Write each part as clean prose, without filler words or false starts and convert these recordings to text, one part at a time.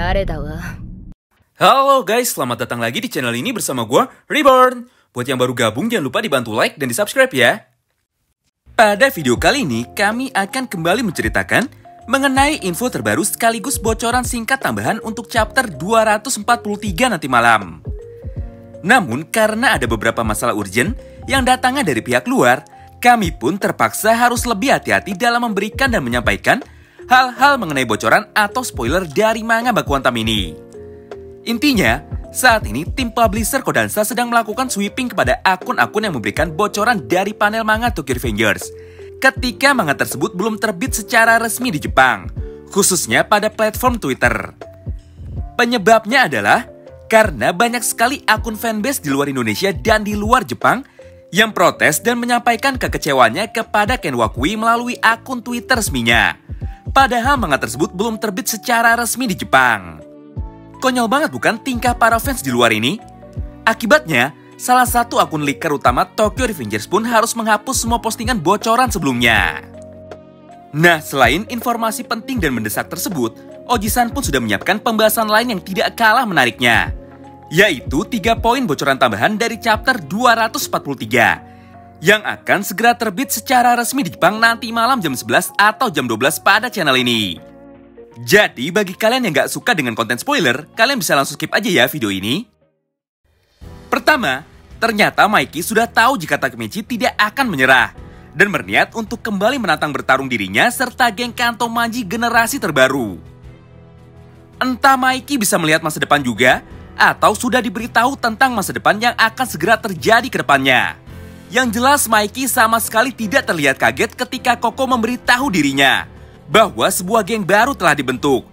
誰だわ。 Halo guys, selamat datang lagi di channel ini bersama gue, Reborn. Buat yang baru gabung, jangan lupa dibantu like dan di subscribe ya. Pada video kali ini, kami akan kembali menceritakan mengenai info terbaru sekaligus bocoran singkat tambahan untuk chapter 243 nanti malam. Namun, karena ada beberapa masalah urgent yang datangnya dari pihak luar, kami pun terpaksa harus lebih hati-hati dalam memberikan dan menyampaikan hal-hal mengenai bocoran atau spoiler dari manga Baku Hantam ini. Intinya, saat ini tim publisher Kodansha sedang melakukan sweeping kepada akun-akun yang memberikan bocoran dari panel manga Tokyo Revengers ketika manga tersebut belum terbit secara resmi di Jepang, khususnya pada platform Twitter. Penyebabnya adalah karena banyak sekali akun fanbase di luar Indonesia dan di luar Jepang yang protes dan menyampaikan kekecewaannya kepada Ken Wakui melalui akun Twitter resminya. Padahal manga tersebut belum terbit secara resmi di Jepang. Konyol banget bukan tingkah para fans di luar ini? Akibatnya, salah satu akun leaker utama Tokyo Revengers pun harus menghapus semua postingan bocoran sebelumnya. Nah, selain informasi penting dan mendesak tersebut, Oji-san pun sudah menyiapkan pembahasan lain yang tidak kalah menariknya, yaitu 3 poin bocoran tambahan dari chapter 243 yang akan segera terbit secara resmi di Jepang nanti malam jam 11 atau jam 12 pada channel ini. Jadi bagi kalian yang gak suka dengan konten spoiler, kalian bisa langsung skip aja ya video ini. Pertama, ternyata Maiki sudah tahu jika Takemichi tidak akan menyerah dan berniat untuk kembali menantang bertarung dirinya serta geng Kanto Manji generasi terbaru. Entah Maiki bisa melihat masa depan juga, atau sudah diberitahu tentang masa depan yang akan segera terjadi ke depannya. Yang jelas Maiki sama sekali tidak terlihat kaget ketika Koko memberitahu dirinya bahwa sebuah geng baru telah dibentuk,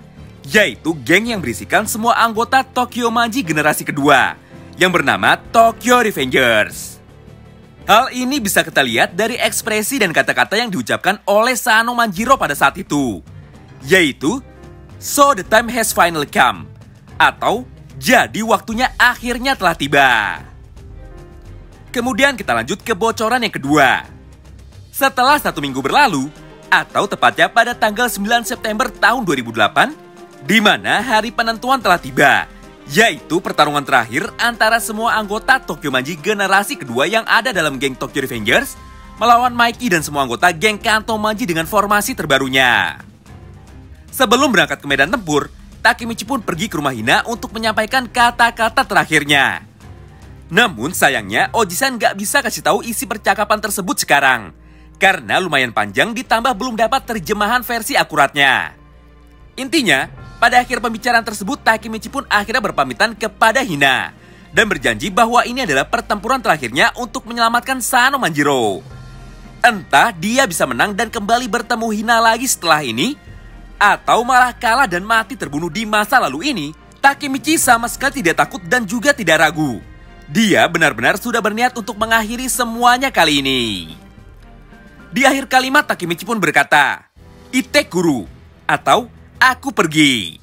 yaitu geng yang berisikan semua anggota Tokyo Manji generasi kedua, yang bernama Tokyo Revengers. Hal ini bisa kita lihat dari ekspresi dan kata-kata yang diucapkan oleh Sano Manjiro pada saat itu, yaitu "So the time has finally come", atau "Jadi waktunya akhirnya telah tiba". Kemudian kita lanjut ke bocoran yang kedua. Setelah 1 minggu berlalu, atau tepatnya pada tanggal 9 September tahun 2008, di mana hari penentuan telah tiba, yaitu pertarungan terakhir antara semua anggota Tokyo Manji generasi kedua yang ada dalam geng Tokyo Revengers melawan Maiki dan semua anggota geng Kanto Manji dengan formasi terbarunya. Sebelum berangkat ke medan tempur, Takemichi pun pergi ke rumah Hina untuk menyampaikan kata-kata terakhirnya. Namun sayangnya Oji-san gak bisa kasih tahu isi percakapan tersebut sekarang, karena lumayan panjang ditambah belum dapat terjemahan versi akuratnya. Intinya, pada akhir pembicaraan tersebut Takemichi pun akhirnya berpamitan kepada Hina dan berjanji bahwa ini adalah pertempuran terakhirnya untuk menyelamatkan Sano Manjiro. Entah dia bisa menang dan kembali bertemu Hina lagi setelah ini, atau malah kalah dan mati terbunuh di masa lalu ini. Takemichi sama sekali tidak takut dan juga tidak ragu. Dia benar-benar sudah berniat untuk mengakhiri semuanya kali ini. Di akhir kalimat Takemichi pun berkata, "Ite kuru", atau "aku pergi".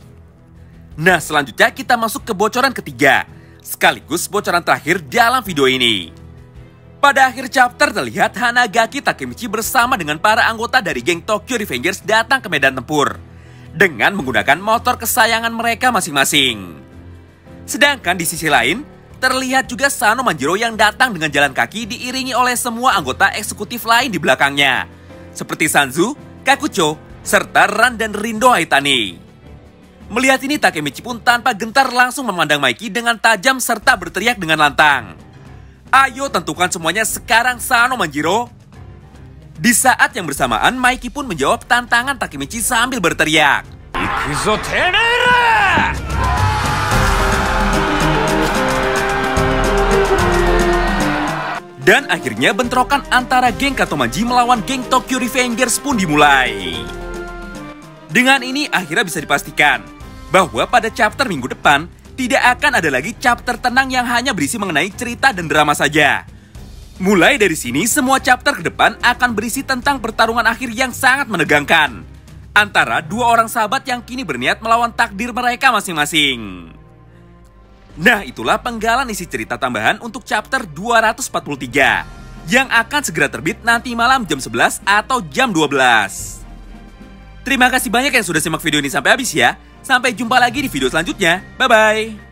Nah, selanjutnya kita masuk ke bocoran ketiga, sekaligus bocoran terakhir dalam video ini. Pada akhir chapter terlihat Hanagaki Takemichi bersama dengan para anggota dari geng Tokyo Revengers datang ke medan tempur dengan menggunakan motor kesayangan mereka masing-masing. Sedangkan di sisi lain, terlihat juga Sano Manjiro yang datang dengan jalan kaki diiringi oleh semua anggota eksekutif lain di belakangnya, seperti Sanzu, Kakucho, serta Ran dan Rindo Haitani. Melihat ini Takemichi pun tanpa gentar langsung memandang Maiki dengan tajam serta berteriak dengan lantang, "Ayo tentukan semuanya sekarang Sano Manjiro." Di saat yang bersamaan Maiki pun menjawab tantangan Takemichi sambil berteriak, "Ikuzo Tenera!" Dan akhirnya bentrokan antara geng Kanto Manji melawan geng Tokyo Revengers pun dimulai. Dengan ini akhirnya bisa dipastikan bahwa pada chapter minggu depan tidak akan ada lagi chapter tenang yang hanya berisi mengenai cerita dan drama saja. Mulai dari sini semua chapter ke depan akan berisi tentang pertarungan akhir yang sangat menegangkan antara dua orang sahabat yang kini berniat melawan takdir mereka masing-masing. Nah, itulah penggalan isi cerita tambahan untuk chapter 243 yang akan segera terbit nanti malam jam 11 atau jam 12. Terima kasih banyak yang sudah simak video ini sampai habis ya. Sampai jumpa lagi di video selanjutnya. Bye-bye.